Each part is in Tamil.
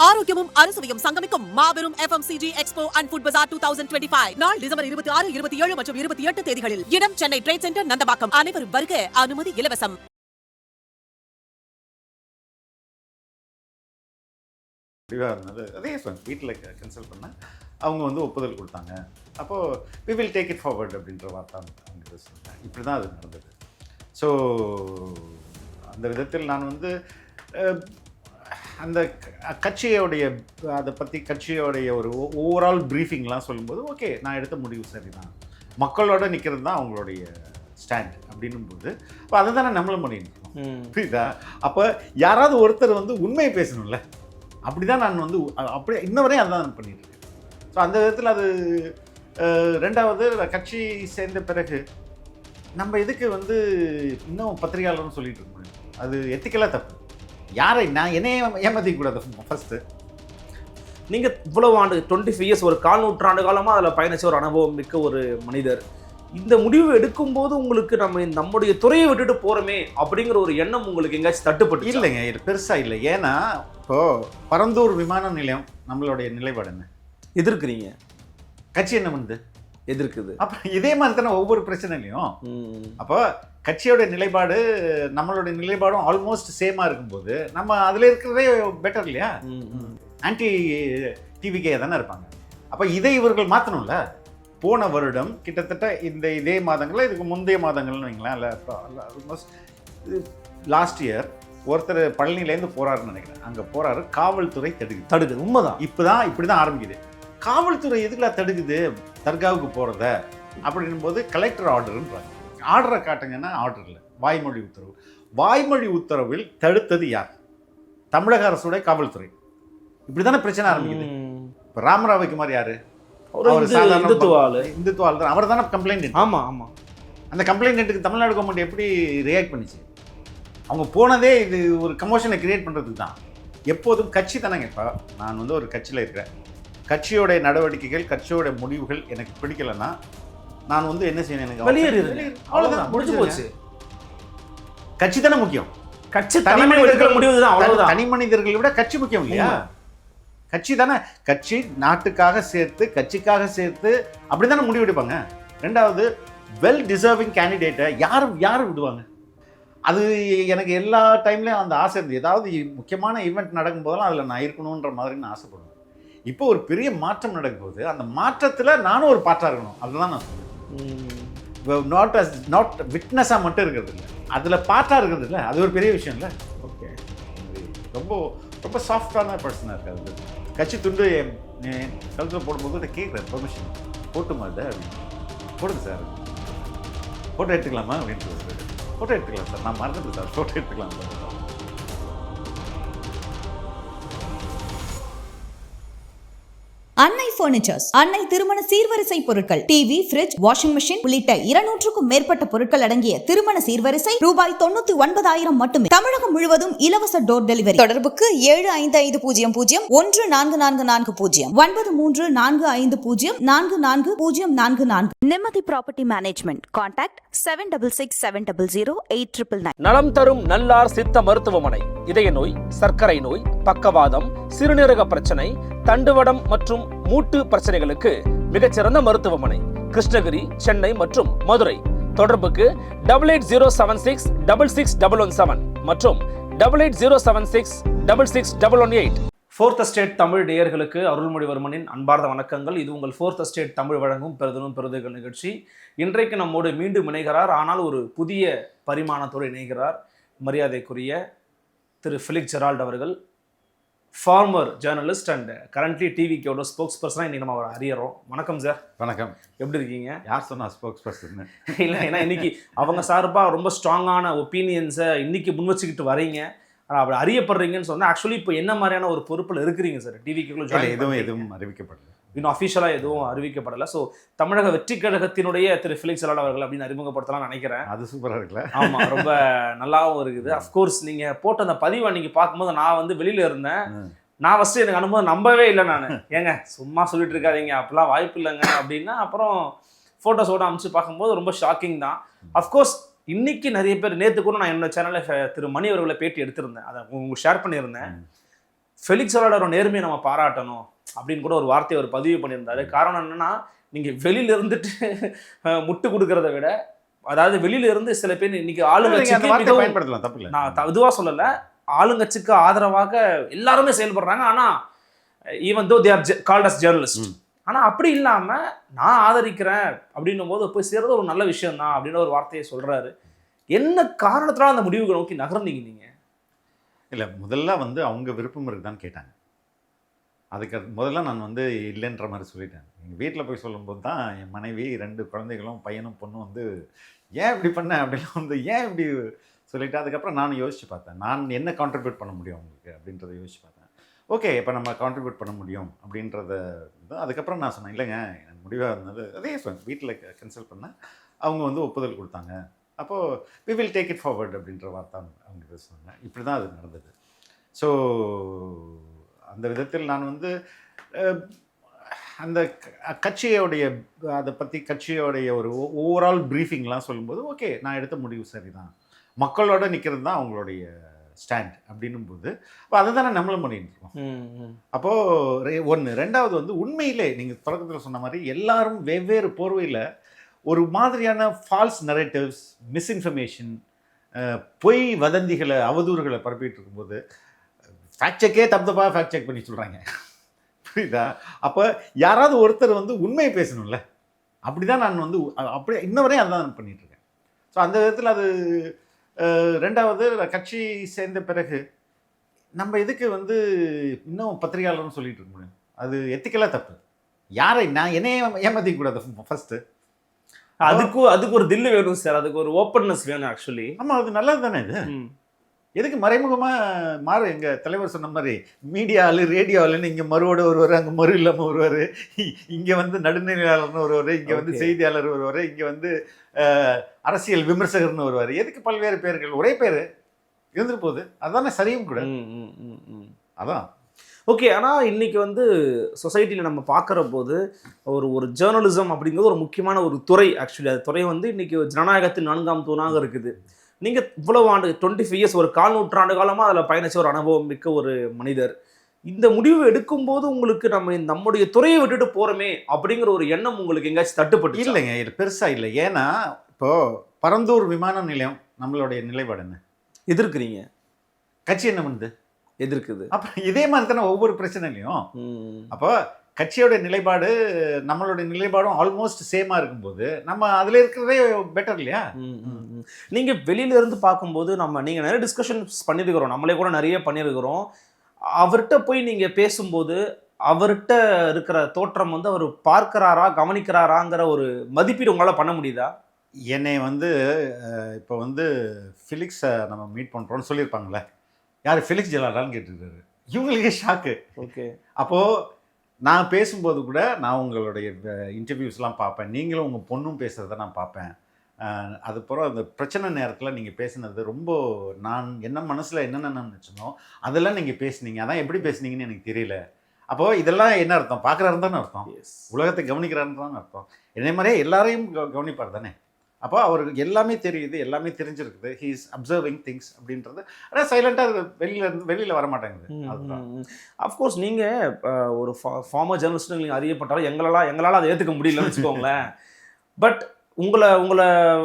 ஆரோக்கியமும் அறுசுவையும் சங்கமிக்கும் மாபெரும் FMCG Expo and Food Bazaar 2025 நாள் டிசம்பர் 26, 27 மற்றும் 28 தேதிகளில். இடம் சென்னை ட்ரேட் சென்டர், நந்தம்பாக்கம். அனைவரும் வருக, அனுமதி இலவசம். அதே வீட்டில் கன்சல்ட் பண்ணேன். அவங்க வந்து ஒப்புதல் கொடுத்தாங்க. அப்போது we will take it forward அப்படின்ற வார்த்தை அவங்க சொன்னேன். இப்படி தான் அது நடந்தது. ஸோ அந்த விதத்தில் நான் வந்து அந்த கட்சியோடைய அதை பற்றி கட்சியோடைய ஒரு ஓவரால் ப்ரீஃபிங்லாம் சொல்லும்போது ஓகே, நான் எடுத்த முடிவு சரிதான், மக்களோட நிற்கிறது தான் அவங்களுடைய ஸ்டாண்ட் அப்படின்னும் போது அப்போ அதை தானே நம்மளும் பண்ணியிருக்கோம். புரியுதா? அப்போ யாராவது ஒருத்தர் வந்து உண்மையை பேசணும்ல. அப்படி தான் நான் வந்து அப்படி இன்ன வரையும் அதை தான் பண்ணிட்டு இருக்கேன். ஸோ அந்த விதத்தில் அது ரெண்டாவது கட்சி சேர்ந்த பிறகு நம்ம இதுக்கு வந்து இன்னும் பத்திரிகையாளர்னு சொல்லிட்டு இருக்க முடியும். அது எத்திக்கலாக தப்பு. யாரை நான் என்னையே ஏமாற்றிக்கூடாது. ஃபஸ்ட்டு நீங்கள் இவ்வளவு ஆண்டு 25 இயர்ஸ், ஒரு 4 நூற்றாண்டு காலமாக அதில் பயணிச்ச ஒரு அனுபவம் மிக்க ஒரு மனிதர். இந்த முடிவு எடுக்கும்போது உங்களுக்கு நம்முடைய துறையை விட்டுட்டு போகிறோமே அப்படிங்கிற ஒரு எண்ணம் உங்களுக்கு எங்கேயாச்சும் தட்டுப்பட்டு? இல்லைங்க, இது பெருசாக இல்லை. ஏன்னா இப்போது பரந்தூர் விமான நிலையம் நம்மளுடைய நிலைப்பாடு என்ன? எதிர்க்கிறீங்க. கட்சி என்ன பண்ணுது? எதிர்க்குது. அப்போ இதே மாதிரி தானே ஒவ்வொரு பிரச்சனைலையும். அப்போ கட்சியோட நிலைப்பாடு நம்மளுடைய நிலைப்பாடும் ஆல்மோஸ்ட் சேமாக இருக்கும்போது நம்ம அதில் இருக்கிறதே பெட்டர் இல்லையா? ஆன்டி டிவிகே தானே இருப்பாங்க. அப்போ இதை இவர்கள் மாற்றணும்ல. போன வருடம் கிட்டத்தட்ட இதே மாதங்களில், இதுக்கு முந்தைய மாதங்கள்னு வைங்களேன், இல்லை ஆல்மோஸ்ட் லாஸ்ட் இயர் ஒருத்தர் பழனிலேருந்து போகிறாருன்னு நினைக்கிறேன். அங்கே போகிறாரு, காவல்துறை தடுக்குது. உண்மைதான். இப்படி தான் ஆரம்பிக்குது. காவல்துறை எதுக்குலாம் தடுக்குது தர்காவுக்கு போகிறத அப்படின்னும் போது கலெக்டர் ஆர்டருன்றாங்க. ஆர்டரை காட்டுங்கன்னா ஆர்டர் இல்லை, வாய்மொழி உத்தரவு. வாய்மொழி உத்தரவில் தடுத்தது யார்? தமிழக அரசுடைய காவல்துறை. இப்படி தானே பிரச்சனை ஆரம்பிக்குது. இப்போ ராமராவுக்கு மாதிரி யார்? இந்துத்துவால் தான். அவர் தானே கம்ப்ளைண்ட். ஆமாம் ஆமாம். அந்த கம்ப்ளைண்ட்டுக்கு தமிழ்நாடு கவர்மெண்ட் எப்படி ரியாக்ட் பண்ணிச்சு? அவங்க போனதே இது ஒரு கமோஷனை கிரியேட் பண்ணுறதுக்கு தான். எப்போதும் கட்சி தானேங்க. இப்போ நான் வந்து ஒரு கட்சியில் இருக்கிறேன். கட்சியோடைய நடவடிக்கைகள், கட்சியோட முடிவுகள் எனக்கு பிடிக்கலைன்னா நான் வந்து என்ன செய்யணும்? எனக்கு அவ்வளோதான், முடிஞ்சு போச்சு. கட்சி தானே முக்கியம். கட்சி தனி மனிதர்கள் முடிவு தான், அவ்வளோதான். தனி மனிதர்களை விட கட்சி முக்கியம் இல்லையா? கட்சி தானே. கட்சி நாட்டுக்காக சேர்த்து, கட்சிக்காக சேர்த்து அப்படி தானே முடிவெடுப்பாங்க. ரெண்டாவது, வெல் டிசர்விங் கேண்டிடேட்டை யாரும் விடுவாங்க? அது எனக்கு எல்லா டைம்லேயும் அந்த ஆசை இருந்தது. ஏதாவது முக்கியமான ஈவெண்ட் நடக்கும்போதெல்லாம் அதில் நான் இருக்கணுன்ற மாதிரி நான் ஆசைப்படுவேன். இப்போ ஒரு பெரிய மாற்றம் நடக்கும்போது அந்த மாற்றத்தில் நானும் ஒரு பாட்டாக இருக்கணும். அதுதான் நான் சொல்லுவேன். நாட் விட்னஸாக மட்டும் இருக்கிறது இல்லை, அதில் பாட்டாக இருக்கிறது இல்லை. அது ஒரு பெரிய விஷயம் இல்லை. ஓகே, ரொம்ப ரொம்ப சாஃப்டான பர்சனாக இருக்காது. கட்சி துண்டு கழுத்தில் போடும்போது அதை கேட்குறேன், பெர்மிஷன் போட்டுமா அதை அப்படின்னு. போடுங்க சார், ஃபோட்டோ எடுத்துக்கலாமா அப்படின்னு சொல்லுறது. ஃபோட்டோ எடுத்துக்கலாம் சார், நான் மறந்துட்டு சார், ஃபோட்டோ எடுத்துக்கலாம் சார். அன்னை பர்னிச்சர்ஸ், அன்னை திருமண சீர்வரிசை பொருட்கள், டிவி, ஃபிரிட்ஜ், வாஷிங் மெஷின் உள்ளிட்ட 200க்கும் மேற்பட்ட பொருட்கள் அடங்கிய திருமண சீர்வரிசை ரூபாய் 99,000 மட்டுமே. தமிழகம் முழுவதும் இலவச டோர் டெலிவரி. தொடர்புக்கு 7550014440 9345044044. நிம்மதி ப்ராப்பர்ட்டி மேனேஜ்மெண்ட். கான்டாக்ட் 7667008999. நலம் தரும் நல்லார் சித்த மருத்துவமனை. இதய நோய், சர்க்கரை நோய், பக்கவாதம், சிறுநீரக பிரச்சனை, தண்டுவடம் மற்றும் மூட்டு பிரச்சனைகளுக்கு மிகச்சிறந்த மருத்துவமனை. கிருஷ்ணகிரி, சென்னை மற்றும் மதுரை. தொடர்புக்கு 8807666117 மற்றும் 8807666118. ஃபோர்த் எஸ்டேட் தமிழ் நேயர்களுக்கு அருள்மொழிவர்மனின் அன்பார்ந்த வணக்கங்கள். இது உங்கள் ஃபோர்த் எஸ்டேட் தமிழ் வழங்கும் பெருதலும் பெருதுகள் நிகழ்ச்சி. இன்றைக்கு நம்மோடு மீண்டும் இணைகிறார். ஆனால் ஒரு புதிய பரிமாணத்தோடு இணைகிறார். மரியாதைக்குரிய திரு ஃபிலிக்ஸ் ஜெரால்ட் அவர்கள், ஃபார்மர் ஜேர்னலிஸ்ட் அண்ட் கரண்ட்லி டிவிக்கோட ஸ்போக்ஸ் பர்சனாக இன்றைக்கி நம்ம அவரை அறியறோம். வணக்கம் சார். வணக்கம். எப்படி இருக்கீங்க? யார் சொன்னா ஸ்போக்ஸ் பர்சன்? இல்லை, ஏன்னா இன்னைக்கு அவங்க சார்பாக ரொம்ப ஸ்ட்ராங்கான ஒப்பீனியன்ஸை இன்னைக்கு முன் வச்சுக்கிட்டு வரீங்க, அப்படி அறியப்படுறீங்கன்னு சொன்னால் ஆக்சுவலி இப்போ என்ன மாதிரியான ஒரு பொறுப்பில் இருக்கிறீங்க சார்? டிவிக்குள்ள எதுவும் அறிவிக்கப்படல, இன்னும் அஃபிஷியலாக எதுவும் அறிவிக்கப்படலை. ஸோ தமிழக வெற்றி கழகத்தினுடைய திரு ஃபிலிக்ஸ் ஜெரால்ட் அவர்கள் அப்படின்னு அறிமுகப்படுத்தலாம் நினைக்கிறேன். அது சூப்பராக இருக்குல்ல? ஆமாம், ரொம்ப நல்லாவும் இருக்குது. அஃப்கோர்ஸ் நீங்கள் போட்ட அந்த பதிவை நீங்கள் பார்க்கும்போது நான் வந்து வெளியில் இருந்தேன். நான் ஃபஸ்ட்டு எனக்கு அனுபவம் நம்பவே இல்லை. நான் ஏங்க சும்மா சொல்லிட்டு இருக்காதீங்க, அப்பெல்லாம் வாய்ப்பு இல்லைங்க அப்படின்னா, அப்புறம் ஃபோட்டோஸோடு அனுப்பிச்சு பார்க்கும்போது ரொம்ப ஷாக்கிங் தான். அஃப்கோர்ஸ் இன்னைக்கு நிறைய பேர், நேற்று கூட நான் என்னோட சேனலில் திரு மணி அவர்களை பேட்டி எடுத்திருந்தேன், அதை உங்களுக்கு ஷேர் பண்ணியிருந்தேன். ஃபெலிக்ஸ் அரோடாவோட நேர்மையை நம்ம பாராட்டணும் அப்படின்னு கூட ஒரு வார்த்தையை அவர் பதிவு பண்ணியிருந்தாரு. காரணம் என்னன்னா, நீங்கள் வெளியில இருந்துட்டு முட்டு கொடுக்கறத விட, அதாவது வெளியில இருந்து சில பேர் இன்னைக்கு ஆளுங்கட்சிக்கு பயன்படுத்தலாம், தப்பு இல்லை, நான் இதுவாக சொல்லலை, ஆளுங்கட்சிக்கு ஆதரவாக எல்லாருமே செயல்படுறாங்க. ஆனால் even though they are called as journalist, ஆனால் அப்படி இல்லாமல் நான் ஆதரிக்கிறேன் அப்படின்னும் போது போய் சேர்றது ஒரு நல்ல விஷயம் தான் அப்படின்னு ஒரு வார்த்தையை சொல்கிறாரு. என்ன காரணத்தினால அந்த முடிவுகளை நோக்கி நகர்ந்தீங்க நீங்கள்? இல்லை, முதல்ல வந்து அவங்க விருப்பம் இருக்குதான்னு கேட்டாங்க. அதுக்கு முதல்ல நான் வந்து இல்லைன்ற மாதிரி சொல்லிட்டேன். எங்கள் வீட்டில் போய் சொல்லும்போது தான் என் மனைவி 2 குழந்தைகளும் பையனும் பொண்ணும் வந்து ஏன் இப்படி பண்ண அப்படிலாம் வந்து ஏன் இப்படி சொல்லிவிட்டு, அதுக்கப்புறம் நான் யோசித்து பார்த்தேன், நான் என்ன கான்ட்ரிபியூட் பண்ண முடியும் அவங்களுக்கு அப்படின்றத யோசித்து பார்த்தேன். ஓகே, இப்போ நம்ம கான்ட்ரிபியூட் பண்ண முடியும் அப்படின்றத அதுக்கப்புறம் நான் சொன்னேன், இல்லைங்க எனக்கு முடிவாக இருந்தது அதே சொன்னேன். வீட்டில் கன்சல்ட் பண்ணேன், அவங்க வந்து ஒப்புதல் கொடுத்தாங்க. அப்போது we will take it forward அப்படின்ற வார்த்தை அவங்க சொன்னாங்க. இப்படி தான் அது நடந்தது. ஸோ அந்த விதத்தில் நான் வந்து அந்த கட்சியோடைய அதை பற்றி கட்சியோடைய ஒரு ஓவரால் ப்ரீஃபிங்லாம் சொல்லும்போது ஓகே, நான் எடுத்த முடிவு சரிதான், மக்களோட நிற்கிறது தான் அவங்களுடைய ஸ்டாண்ட் அப்படின்னும் போது அப்போ அதை தானே நம்மளும் பண்ணிட்டு இருக்கோம். அப்போது ஒன்று. ரெண்டாவது வந்து உண்மையிலே நீங்கள் தொடக்கத்தில் சொன்ன மாதிரி எல்லாரும் வெவ்வேறு போர்வையில் ஒரு மாதிரியான ஃபால்ஸ் நரேட்டிவ்ஸ், மிஸ்இன்ஃபர்மேஷன், பொய் வதந்திகளை, அவதூறுகளை பரப்பிட்டு இருக்கும்போது ஃபேக்ட் செக்கே தப்பாக ஃபேக்ட் செக் பண்ணி சொல்கிறாங்க, புரியுதா? அப்போ யாராவது ஒருத்தர் வந்து உண்மையை பேசணும்ல. அப்படி தான் நான் வந்து அப்படி இன்ன வரையும் அதுதான் நான் பண்ணிகிட்ருக்கேன். ஸோ அந்த விதத்தில் அது ரெண்டாவது கட்சி சேர்ந்த பிறகு நம்ம இதுக்கு வந்து இன்னும் பத்திரிகையாளர்னு சொல்லிட்டு இருக்க முடியும். அது எத்திக்கலாக தப்பு. யாரை நான் என்னையே ஏமாற்றிக்கூடாது ஃபஸ்ட்டு. அதுக்கு ஒரு தில்லு வேணும் சார், அதுக்கு ஒரு ஓப்பன்னஸ் வேணும் ஆக்சுவலி. ஆமாம், அது நல்லது தானே. இது எதுக்கு மறைமுகமாக மாறு? எங்கள் தலைவர் சொன்ன மாதிரி மீடியாவில் ரேடியோவில்னு இங்கே மறுவோடு ஒருவர், அங்கே மறு இல்லாமல் ஒருவர், இங்கே வந்து நடுநிலையாளர்னு ஒருவர், இங்கே வந்து செய்தியாளர் ஒருவர், இங்கே வந்து அரசியல் விமர்சகர்னு வருவார். எதுக்கு பல்வேறு பேர்கள்? ஒரே பேர் இருந்துட்டு போகுது. அதுதானே சரியும் கூட. அதான் ஓகே. ஆனால் இன்றைக்கி வந்து சொசைட்டியில் நம்ம பார்க்குற போது ஒரு ஜேர்னலிசம் அப்படிங்கிறது ஒரு முக்கியமான ஒரு துறை. ஆக்சுவலி அது துறை வந்து இன்றைக்கி ஜனநாயகத்தின் 4ஆம் தூணாக இருக்குது. நீங்கள் இவ்வளவு ஆண்டு 25 இயர்ஸ், ஒரு 4 நூற்றாண்டு காலமாக அதில் பயணிச்ச ஒரு அனுபவம் மிக்க ஒரு மனிதர். இந்த முடிவு எடுக்கும்போது உங்களுக்கு நம்முடைய துறையை விட்டுட்டு போகிறோமே அப்படிங்கிற ஒரு எண்ணம் உங்களுக்கு எங்கேயாச்சும் தட்டுப்பட்டு? இல்லைங்க, இது பெருசாக இல்லை. ஏன்னா இப்போது பரந்தூர் விமான நிலையம் நம்மளுடைய நிலைப்பாடு என்ன? எதிர்க்கிறீங்க. கட்சி என்ன பண்ணுது? எதிர்க்குது. அப்போ இதே மாதிரி தானே ஒவ்வொரு பிரச்சனைலையும். அப்போ கட்சியோட நிலைப்பாடு நம்மளுடைய நிலைப்பாடும் ஆல்மோஸ்ட் சேமாக இருக்கும்போது நம்ம அதில் இருக்கிறதே பெட்டர் இல்லையா? நீங்கள் வெளியில இருந்து பார்க்கும்போது நீங்கள் நிறைய டிஸ்கஷன்ஸ் பண்ணியிருக்கிறோம், நம்மளே கூட நிறைய பண்ணியிருக்கிறோம். அவர்கிட்ட போய் நீங்கள் பேசும்போது அவர்கிட்ட இருக்கிற தோற்றம் வந்து அவர் பார்க்குறாரா, கவனிக்கிறாராங்கிற ஒரு மதிப்பீடு உங்களால் பண்ண முடியுதா? என்னை வந்து இப்போ வந்து ஃபிலிக்ஸை நம்ம மீட் பண்ணுறோன்னு சொல்லியிருப்பாங்களே, யார் ஃபிலிக்ஸ் ஜெயலலிதான்னு கேட்டுருக்காரு. இவங்களுக்கே ஷாக்கு. ஓகே. அப்போது நான் பேசும்போது கூட நான் உங்களுடைய இன்டர்வியூஸ்லாம் பார்ப்பேன், நீங்களும் உங்கள் பொண்ணும் பேசுகிறத நான் பார்ப்பேன். அதுக்கப்புறம் அந்த பிரச்சனை நேரத்தில் நீங்கள் பேசினது ரொம்ப நான் என்ன மனசில் என்னென்ன நினச்சனோ அதெல்லாம் நீங்கள் பேசுனீங்க. அதான் எப்படி பேசுனீங்கன்னு எனக்கு தெரியல. அப்போது இதெல்லாம் என்ன அர்த்தம்? பார்க்குறாருன்னு தானே அர்த்தம், உலகத்தை கவனிக்கிறாருன்னு தானே அர்த்தம். இதே மாதிரியே எல்லாரையும் கவனிப்பார் தானே. அப்போ அவருக்கு எல்லாமே தெரியுது, எல்லாமே தெரிஞ்சிருக்குது. ஹீ இஸ் அப்சர்விங் திங்ஸ் அப்படின்றது. ஆனால் சைலண்டாக வெளியில் வர மாட்டேங்குது. அதுதான். அஃப்கோர்ஸ் நீங்கள் ஒரு ஃபார்மர் ஜேர்னலிஸ்ட் நீங்கள் அறியப்பட்டாலும் எங்களால் அதை ஏற்றுக்க முடியலன்னு வச்சுக்கோங்களேன். பட்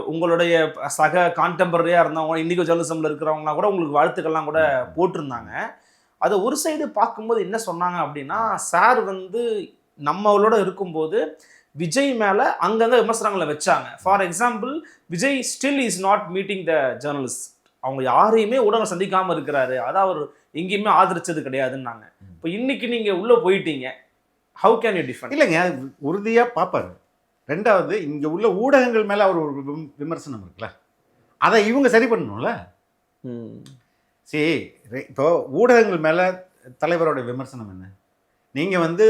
உங்களுடைய சக கான்டெம்பரரியாக இருந்தவங்க, இன்றைக்கி ஜேர்னலிசமில் இருக்கிறவங்களாம் கூட உங்களுக்கு வாழ்த்துக்கள்லாம் கூட போட்டிருந்தாங்க. அதை ஒரு சைடு பார்க்கும்போது என்ன சொன்னாங்க அப்படின்னா, சார் வந்து நம்மளோட இருக்கும்போது விஜய் மேலே அங்கங்கே விமர்சனங்களை வச்சாங்க. For example, Vijay still is not meeting the journalist. அவங்க யாரையுமே உடனே சந்திக்காமல் இருக்கிறாரு, அதை அவர் எங்கேயுமே ஆதரிச்சது கிடையாதுன்னாங்க. இப்போ இன்னைக்கு நீங்கள் உள்ளே போயிட்டீங்க, ஹவு கேன் யூ டிஃபெண்ட்? இல்லைங்க, உறுதியாக பார்ப்பார். ரெண்டாவது, இங்கே உள்ள ஊடகங்கள் மேலே அவர் ஒரு விமர்சனம் இருக்குல்ல, அதை இவங்க சரி பண்ணணும்ல. சரி, இப்போ ஊடகங்கள் மேலே தலைவரோட விமர்சனம் என்ன? நீங்கள் வந்து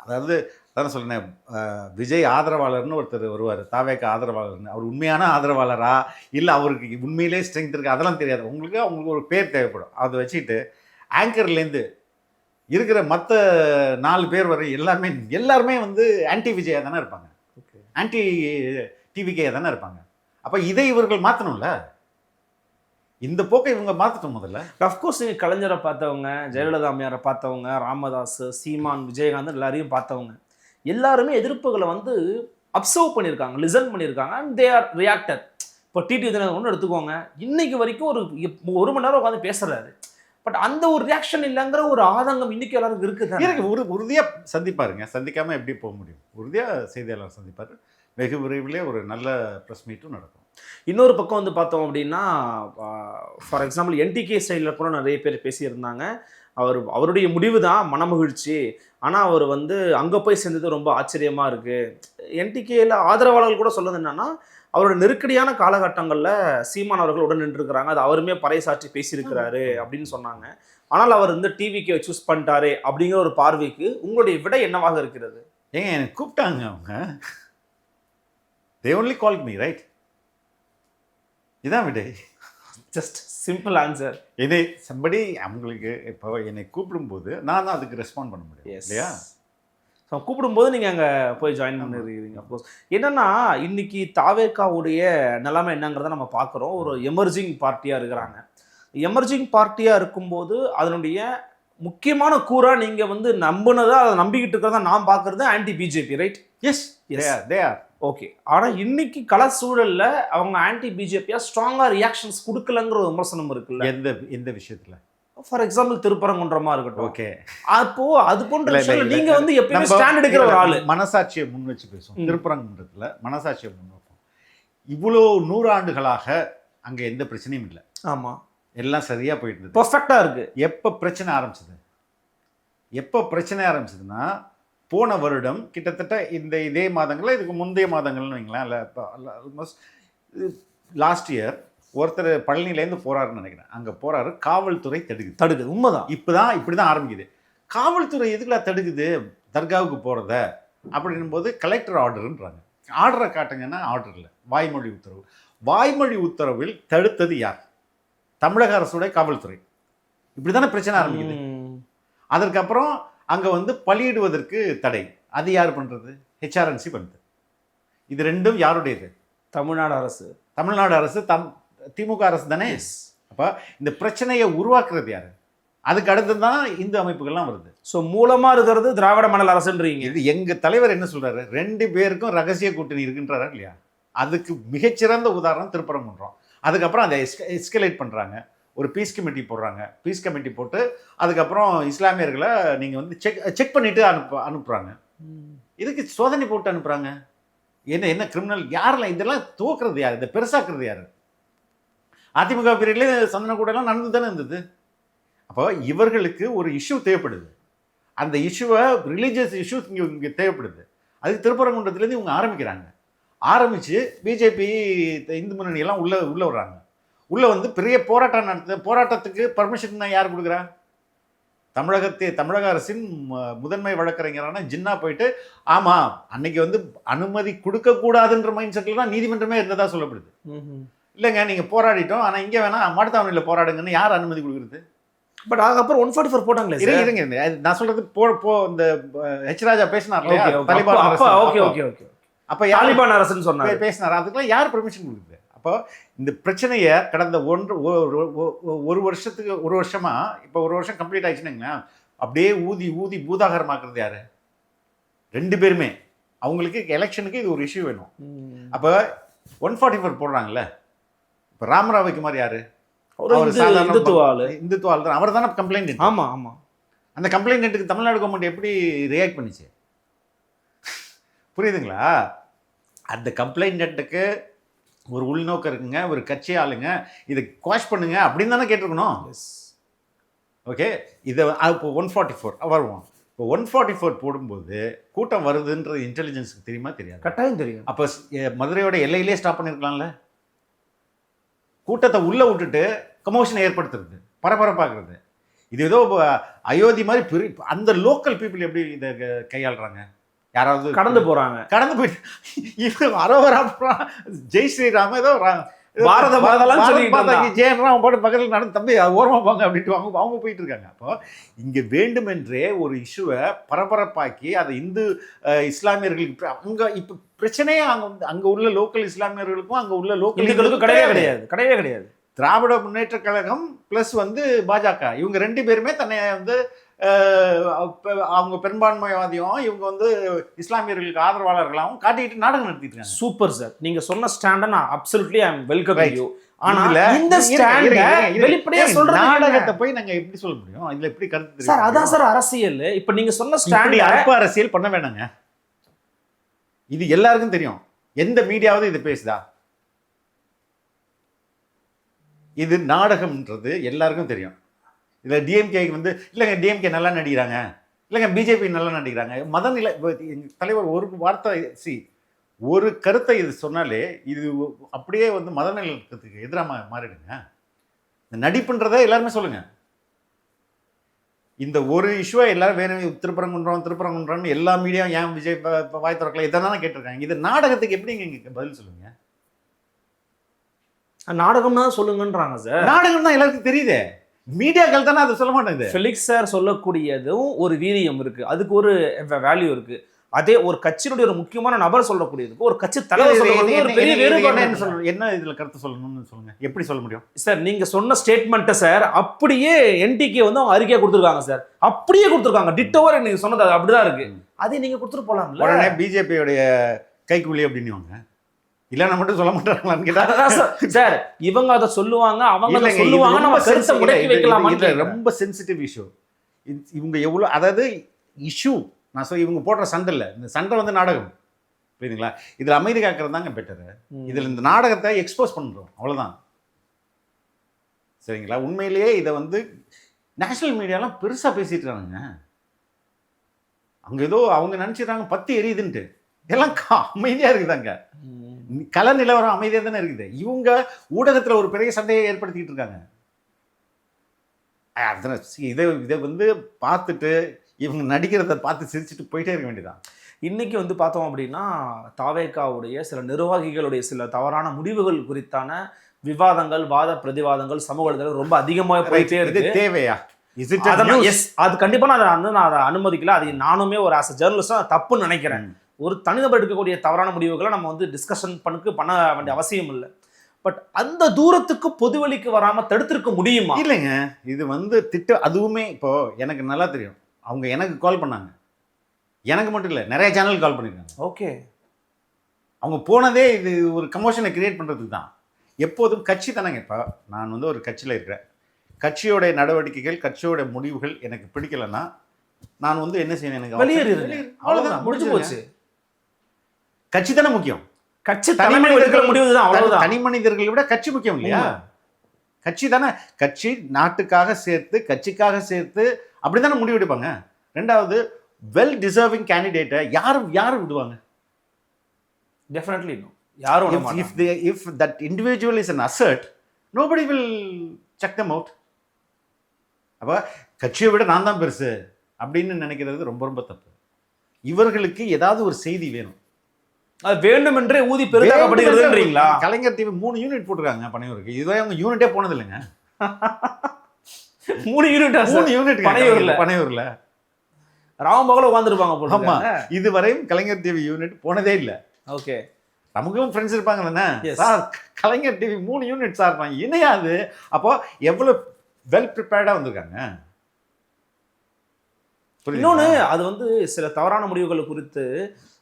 அதாவது அதான் சொல்லினேன், விஜய் ஆதரவாளர்னு ஒருத்தர் வருவார், தாவேக்கு ஆதரவாளர்னு. அவர் உண்மையான ஆதரவாளரா இல்லை அவருக்கு உண்மையிலே ஸ்ட்ரென்த் இருக்குது அதெல்லாம் தெரியாது. அவங்களுக்கு ஒரு பேர் தேவைப்படும். அதை வச்சுக்கிட்டு ஆங்கர்லேருந்து இருக்கிற மற்ற 4 பேர் வரை எல்லாருமே வந்து ஆன்டி விஜயா தானே இருப்பாங்க, ஆன்டி டிவிகே தானே இருப்பாங்க. அப்போ இதை இவர்கள் மாற்றணும்ல. இந்த போக்கை இவங்க மாற்றட்டும் முதல்ல. அஃப்கோர்ஸ் நீங்கள் கலைஞரை பார்த்தவங்க, ஜெயலலிதா அம்மையாரை பார்த்தவங்க, ராமதாஸ், சீமான், விஜயகாந்த் எல்லாரையும் பார்த்தவங்க, எல்லாருமே எதிர்ப்புகளை வந்து அப்சர்வ் பண்ணியிருக்காங்க, லிசன் பண்ணியிருக்காங்க, அண்ட் தே ஆர் ரியாக்டர். இப்போ டிடி தினகரன் ஒன்று எடுத்துக்கோங்க, இன்னைக்கு வரைக்கும் ஒரு மணி நேரம் உட்காந்து பேசுறாரு. பட் அந்த ஒரு ரியாக்ஷன் இல்லைங்கிற ஒரு ஆதங்கம் இன்னைக்கு எல்லாருக்கும் இருக்குது. உறுதியாக சந்திப்பாருங்க, சந்திக்காமல் எப்படி போக முடியும்? உறுதியாக செய்தியாளர் சந்திப்பார். வெகு விரைவிலே ஒரு நல்ல ப்ரெஸ் மீட்டும் நடக்கும். இன்னொரு பக்கம் வந்து பார்த்தோம் அப்படின்னா, ஃபார் எக்ஸாம்பிள் என்டிகே ஸ்டைலில் கூட நிறைய பேர் பேசியிருந்தாங்க. அவருடைய முடிவு தான் மனமகிழ்ச்சி, ஆனால் அவர் வந்து அங்கே போய் சேர்ந்தது ரொம்ப ஆச்சரியமாக இருக்குது. என்டிகேயில் ஆதரவாளர்கள் கூட சொல்லுறது என்னன்னா, அவரோட நெருக்கடியான காலகட்டங்களில் சீமான் அவர்கள் உடன் நின்றுருக்கிறாங்க, அது அவருமே பறைசாற்றி பேசியிருக்கிறாரு அப்படின்னு சொன்னாங்க. ஆனால் அவர் வந்து டிவிக்கு சூஸ் பண்ணிட்டாரு அப்படிங்கிற ஒரு பார்வைக்கு உங்களுடைய விடை என்னவாக இருக்கிறது? ஏங்க எனக்கு கூப்பிட்டாங்க அவங்க, they only called me, right? இதான் விடை. Just simple answer. என்னை சம்படி அவங்களுக்கு இப்போ என்னை கூப்பிடும்போது நான் தான் அதுக்கு ரெஸ்பாண்ட் பண்ண முடியும் இல்லையா? ஸோ கூப்பிடும்போது நீங்கள் அங்கே போய் ஜாயின் பண்ணிருக்கீங்க. அஃப்கோர்ஸ் என்னென்னா, இன்னைக்கு தாவேக்காவுடைய நிலைமை என்னங்கிறத நம்ம பார்க்குறோம். ஒரு எமர்ஜிங் பார்ட்டியாக இருக்கிறாங்க. எமர்ஜிங் பார்ட்டியாக இருக்கும்போது அதனுடைய முக்கியமான கூறாக நீங்கள் வந்து நம்பினதா, அதை நம்பிக்கிட்டு இருக்கிறதா நான் பார்க்குறது anti BJP, right? Yes, they are okay. ஆனால் இன்னைக்கு கள சூழலில் அவங்க ஆன்டி பிஜேபியாக ஸ்ட்ராங்காக ரியாக்ஷன்ஸ் கொடுக்கலங்கிற ஒரு விமர்சனம் இருக்குல்ல? எந்த விஷயத்தில்? ஃபார் எக்ஸாம்பிள் திருப்பரங்குன்றமா இருக்கட்டும். ஓகே, அப்போ அது போன்ற விஷயங்கள் நீங்க வந்து எப்பயுமே ஸ்டாண்ட் எடுக்கிற ஒரு ஆளு. மனசாட்சியை முன் வச்சு பேசுவோம். திருப்பரங்குன்றத்துல மனசாட்சியை முன் வைப்போம். இவ்வளோ 100 ஆண்டுகளாக அங்க எந்த பிரச்சனையும் இல்லை. ஆமா, எல்லாம் சரியா போயிட்டு இருந்தது, பெர்ஃபெக்ட்டா இருக்கு. எப்ப பிரச்சனை ஆரம்பிச்சதுன்னா போன வருடம் கிட்டத்தட்ட இதே மாதங்கள்ல, இதுக்கு முந்தைய மாதங்கள்னு வைங்களேன், இல்லை ஆல்மோஸ்ட் லாஸ்ட் இயர் ஒருத்தர் பழனிலேருந்து போறாருன்னு நினைக்கிறேன். அங்கே போறாரு, காவல்துறை தடுக்குது. உண்மைதான். இப்படிதான் ஆரம்பிக்குது. காவல்துறை எதுக்குலாம் தடுக்குது தர்காவுக்கு போகிறத அப்படின்னும் போது கலெக்டர் ஆர்டருன்றாங்க. ஆர்டரை காட்டுங்கன்னா ஆர்டர் இல்லை, வாய்மொழி உத்தரவு. வாய்மொழி உத்தரவில் தடுத்தது யார்? தமிழக அரசுடைய காவல்துறை. இப்படி தானே பிரச்சனை ஆரம்பிக்குது. அதற்கப்புறம் அங்கே வந்து பலியிடுவதற்கு தடை. அது யார் பண்ணுறது? ஹெச்ஆர்என்சி பண்ணுது. இது ரெண்டும் யாருடையது? தமிழ்நாடு அரசு. திமுக அரசு தானே. அப்போ இந்த பிரச்சனையை உருவாக்குறது யாரு? அதுக்கு அடுத்து தான் இந்து அமைப்புகள்லாம் வருது. ஸோ மூலமாக இருக்கிறது திராவிட மாடல் அரசுன்றீங்க. இது எங்கள் தலைவர் என்ன சொல்கிறாரு? 2 பேருக்கும் ரகசிய கூட்டணி இருக்குன்றாரா இல்லையா? அதுக்கு மிகச்சிறந்த உதாரணம் திருப்பரங்குன்றம். அதுக்கப்புறம் அதை எஸ்கலேட் பண்ணுறாங்க. ஒரு பீஸ் கமிட்டி போடுறாங்க. பீஸ் கமிட்டி போட்டு அதுக்கப்புறம் இஸ்லாமியர்களை நீங்கள் வந்து செக் பண்ணிவிட்டு அனுப்புகிறாங்க. இதுக்கு சோதனை போட்டு அனுப்புகிறாங்க. என்ன கிரிமினல் யாரெல்லாம் இதெல்லாம் துவக்கிறது யார்? இதை பெருசாக்குறது யார்? அதிமுக பீரியட்லேயே சந்தன கூடலாம் நடந்து தானே இருந்தது. அப்போ இவர்களுக்கு ஒரு இஷ்யூ தேவைப்படுது. அந்த இஷ்யூவை ரிலீஜியஸ் இஷ்யூ இங்கே தேவைப்படுது. அதுக்கு திருப்பரங்குன்றத்துலேருந்து இவங்க ஆரம்பித்து பிஜேபி இந்து முன்னணியெல்லாம் உள்ளே வர்றாங்க. உள்ளே வந்து பெரிய போராட்டத்துக்கு பர்மிஷன் யார் கொடுக்குறா? தமிழக அரசின் முதன்மை வழக்கறிஞரான ஜின்னா போயிட்டு, ஆமாம் அன்னைக்கு வந்து அனுமதி கொடுக்கக்கூடாதுன்ற மைண்ட் செட்டில் தான் நீதிமன்றமே இருந்ததா சொல்லப்படுது. இல்லைங்க நீங்கள் போராடிட்டோம், ஆனால் இங்கே வேணா மாட்டுத்தாவணியில் போராடுங்கன்னு யார் அனுமதி கொடுக்குறது? பட் அதுக்கப்புறம் 144 போட்டாங்களே. இருங்க, நான் சொல்றது இந்த ஹெச் ராஜா பேசினார் இல்லையா, தாலிபான் அரசு. அப்போ தாலிபான் அரசுன்னு சொன்னாங்க, பேசினார். அதுக்கெல்லாம் யார் பெர்மிஷன் கொடுக்குது? அப்போ இந்த பிரச்சனையை கடந்த ஒரு வருஷமா இப்போ ஒரு வருஷம் கம்ப்ளீட் ஆயிடுச்சுன்னா அப்படியே ஊதி பூதாகரமாக்குறது யாரு? 2 பேருமே. அவங்களுக்கு எலெக்ஷனுக்கு இது ஒரு இஷ்யூ வேணும். அப்போ 144 போடுறாங்கல்ல. இப்போ ராமராவுக்கு மாதிரி யாரு? இந்துத்துவ ஆள் தான். அவர் தானே கம்ப்ளைண்ட். ஆமா ஆமா. அந்த கம்ப்ளைண்ட்டுக்கு தமிழ்நாடு கவர்மெண்ட் எப்படி ரியாக்ட் பண்ணிச்சு? புரியுதுங்களா? அந்த கம்ப்ளைண்ட்டுக்கு ஒரு உள்நோக்கம் இருக்குங்க, ஒரு கட்சி ஆளுங்க இதை குவாஷ் பண்ணுங்க அப்படின்னு தானே கேட்டிருக்கணும். ஓகே, இதை இப்போ 144 வருவோம். இப்போ 144 போடும்போது கூட்டம் வருதுன்றது இன்டெலிஜென்ஸுக்கு தெரியுமா? தெரியாது. கட்டாயம் தெரியும். அப்போ மதுரையோட எல்லையிலே ஸ்டாப் பண்ணியிருக்கலாம்ல. கூட்டத்தை உள்ளே விட்டுட்டு கமோஷனை ஏற்படுத்துறது, பரபரப்பாக்குறது. இது ஏதோ அயோத்தி மாதிரி அந்த லோக்கல் பீப்புள் எப்படி இதை கையாளுறாங்க? யாராவது கடந்து போயிட்டு இவன் அரோவரா ஜெய் ஸ்ரீராம் ஏதோ பாரத ஜெயன்ராம் போட்டு பக்கத்தில் நடந்து தம்பி ஓரமாக போங்க அப்படின்ட்டு அவங்க போயிட்டு இருக்காங்க. அப்போ இங்கே வேண்டுமென்றே ஒரு இஷ்யூவை பரபரப்பாக்கி அதை இந்து இஸ்லாமியர்களுக்கு அங்கே இப்போ பிரச்சனையே அங்கே உள்ள லோக்கல் இஸ்லாமியர்களுக்கும் அங்கே உள்ள லோக்கல் கிடையவே கிடையாது. திராவிட முன்னேற்ற கழகம் ப்ளஸ் வந்து பாஜக இவங்க 2 பேருமே தன்னை வந்து அவங்க பெரும்பான்மைவாதியும் இவங்க வந்து இஸ்லாமியர்களுக்கு ஆதரவாளர்களாகவும் காட்டிக்கிட்டு நாடகம் நடத்திட்டு இருக்காங்க. சூப்பர் சார், நீங்க சொன்ன ஸ்டாண்ட நான் absolutely I am welcome you. ஆனா இதுல இந்த ஸ்டாண்ட வெளிப்படையா சொல்றது நாடகத்தை போய் நாங்க எப்படி சொல்ல முடியும்? இதுல எப்படி கருத்து சார்? அதான் சார் அரசியல். இப்ப நீங்க சொன்ன ஸ்டாண்ட் அற்ப அரசியல் பண்ண வேணாங்க. இது எல்லாருக்கும் தெரியும். எந்த மீடியாவது இது பேசுதா? இது நாடகம்ன்றது எல்லாருக்கும் தெரியும். இதுல டிஎம்கே வந்து இல்லைங்க டிஎம்கே நல்லா நடிக்கிறாங்க, இல்லைங்க பிஜேபி நல்லா நடிக்கிறாங்க, மதநிலை தலைவர் ஒரு வார்த்தை ஒரு கருத்தை இது சொன்னாலே இது அப்படியே வந்து மதநிலத்துக்கு எதிராக மாறிடுங்க. இந்த நடிப்புன்றதை எல்லாருமே சொல்லுங்க. இந்த ஒரு இஷ்யூவை எல்லாரும் வேணும் திருப்பரங்குன்றம் எல்லா மீடியாவும் ஏன் விஜய் வாய் திறக்கல இதெல்லாம் கேட்டிருக்காங்க. இது நாடகத்துக்கு எப்படிங்க பதில் சொல்லுங்க? நாடகம்னா சொல்லுங்கன்றாங்க சார். நாடகம் தான் எல்லாருக்கும் தெரியுதே, மீடியாக்கள் தானே அதை சொல்ல மாட்டேங்குது. ஃபெலிக்ஸ் சார் சொல்லக்கூடியதும் ஒரு வீரியம் இருக்கு, அதுக்கு ஒரு வேல்யூ இருக்கு. அதே ஒரு கட்சியினுடைய ஒரு முக்கியமான நபர் சொல்லக்கூடியதுக்கு ஒரு கட்சி தலைவர் சொல்லக்கூடிய ஒரு பெரிய வேறுபாடு என்ன இதுல கருத்து சொல்லணும்னு சொல்லுங்க. எப்படி சொல்ல முடியும் சார்? நீங்க சொன்ன ஸ்டேட்மெண்ட்டை சார் அப்படியே என்டிகே வந்து அவங்க அறிக்கையா கொடுத்துருக்காங்க சார், அப்படியே கொடுத்துருக்காங்க. டிட்டோவர் நீங்க சொன்னது அப்படிதான் இருக்கு. அதே நீங்க கொடுத்துட்டு போலாம்ல. உடனே பிஜேபியோடைய கைக்கூலி அப்படின்னுவாங்க. இல்லைன்னா மட்டும் சொல்ல மாட்டாங்களான்னு கேட்டா சார் இவங்க அதை சொல்லுவாங்க, அவங்க அதை சொல்லுவாங்க, நம்ம கருத்தை முடக்கி வைக்கலாமா? ரொம்ப சென்சிட்டிவ் இஷ்யூ. இவங்க எவ்வளோ, அதாவது இஷ்யூ நான் சொல்ல இவங்க போடுற சண்டை இல்லை, இந்த சண்டை வந்து நாடகம், புரியுதுங்களா? இதில் அமைதி காக்கிறது தாங்க பெட்டரு. இதில் இந்த நாடகத்தை எக்ஸ்போஸ் பண்ணுறோம், அவ்வளோதான். சரிங்களா? உண்மையிலேயே இதை வந்து நேஷனல் மீடியாலாம் பெருசாக பேசிட்டு இருக்காங்க. அங்கே ஏதோ அவங்க நினச்சிடுறாங்க பத்தி எரியுதுன்ட்டு. எல்லாம் அமைதியாக இருக்குதாங்க. கல நிலவரம் அமைதியாக தானே இருக்குது. இவங்க ஊடகத்தில் ஒரு பெரிய சண்டையை ஏற்படுத்திக்கிட்டு இருக்காங்க. இதை வந்து பார்த்துட்டு இவங்க நடிக்கிறத பார்த்து சிரிச்சுட்டு போயிட்டே இருக்க வேண்டியதான். இன்னைக்கு வந்து பார்த்தோம் அப்படின்னா தாவேகாவுடைய சில நிர்வாகிகளுடைய சில தவறான முடிவுகள் குறித்தான விவாதங்கள், வாத பிரதிவாதங்கள் சமூக ரொம்ப அதிகமாக போயிட்டே இருக்கு. தேவையா? அது கண்டிப்பா நான் அதை அனுமதிக்கல. அது நானுமே ஒரு ஆஸ் அ ஜெர்னலிஸ்டா தப்புன்னு நினைக்கிறேன். ஒரு தனிநபர் எடுக்கக்கூடிய தவறான முடிவுகளை நம்ம வந்து டிஸ்கஷன் பண்ண வேண்டிய அவசியம் இல்லை. பட் அந்த தூரத்துக்கு பொதுவெளிக்கு வராம தடுத்திருக்க முடியுமா? இல்லைங்க, இது வந்து அதுவுமே இப்போ எனக்கு நல்லா தெரியும். அவங்க எனக்கு கால் பண்ணாங்க, எனக்கு மட்டும் இல்லை நிறைய சேனல் கால் பண்ணியிருக்காங்க. ஓகே, அவங்க போனதே இது ஒரு கமோஷனை கிரியேட் பண்ணுறதுக்கு தான். எப்போதும் கட்சி தானேங்க. இப்போ நான் வந்து ஒரு கட்சியில் இருக்கிறேன், கட்சியோடைய நடவடிக்கைகள் கட்சியோட முடிவுகள் எனக்கு பிடிக்கலைன்னா நான் வந்து என்ன செய்யணும்? எனக்கு வெளியேறு, அவ்வளோதான், முடிஞ்சு போச்சு. கட்சி தானே முக்கியம். கட்சி தனி மனிதர்கள் முடிவு தான், அவ்வளவுதான். தனி மனிதர்களை விட கட்சி முக்கியம் இல்லையா? கட்சி தானே, கட்சி நாட்டுக்காக சேர்த்து கட்சிக்காக சேர்த்து அப்படித்தானே முடிவு எடுப்பாங்க. ரெண்டாவது வெல் டிசர்விங் கேண்டிடேட்டை யாரும் விடுவாங்க? Definitely no. யாரும் if that individual is an asset, nobody will check them out. அப்போ கட்சியை விட நான் தான் பெருசு அப்படின்னு நினைக்கிறது ரொம்ப ரொம்ப தப்பு. இவர்களுக்கு ஏதாவது ஒரு செய்தி வேணும், அது வேண்டும் என்றே ஊதி பெருதாக்கப்படுகிறதுன்றீங்களா? கலைஞர் டிவி 3 யூனிட் போட்டுருக்காங்க பனையூருக்கு. இதுவே அவங்க யூனிட்டே போனது இல்லைங்க. 3 யூனிட் பனையூர்ல ராமபகல உட்காந்துருப்பாங்க போல. ஆமா, இதுவரையும் கலைஞர் டிவி யூனிட் போனதே இல்லை. ஓகே, நமக்கும் ஃப்ரெண்ட்ஸ் இருப்பாங்க தானே சார், கலைஞர் டிவி 3 யூனிட் சார் இருப்பாங்க. இணையாது. அப்போ எவ்வளவு வெல் ப்ரிப்பேர்டா வந்திருக்காங்க. இன்னொன்று, அது வந்து சில தவறான முடிவுகள் குறித்து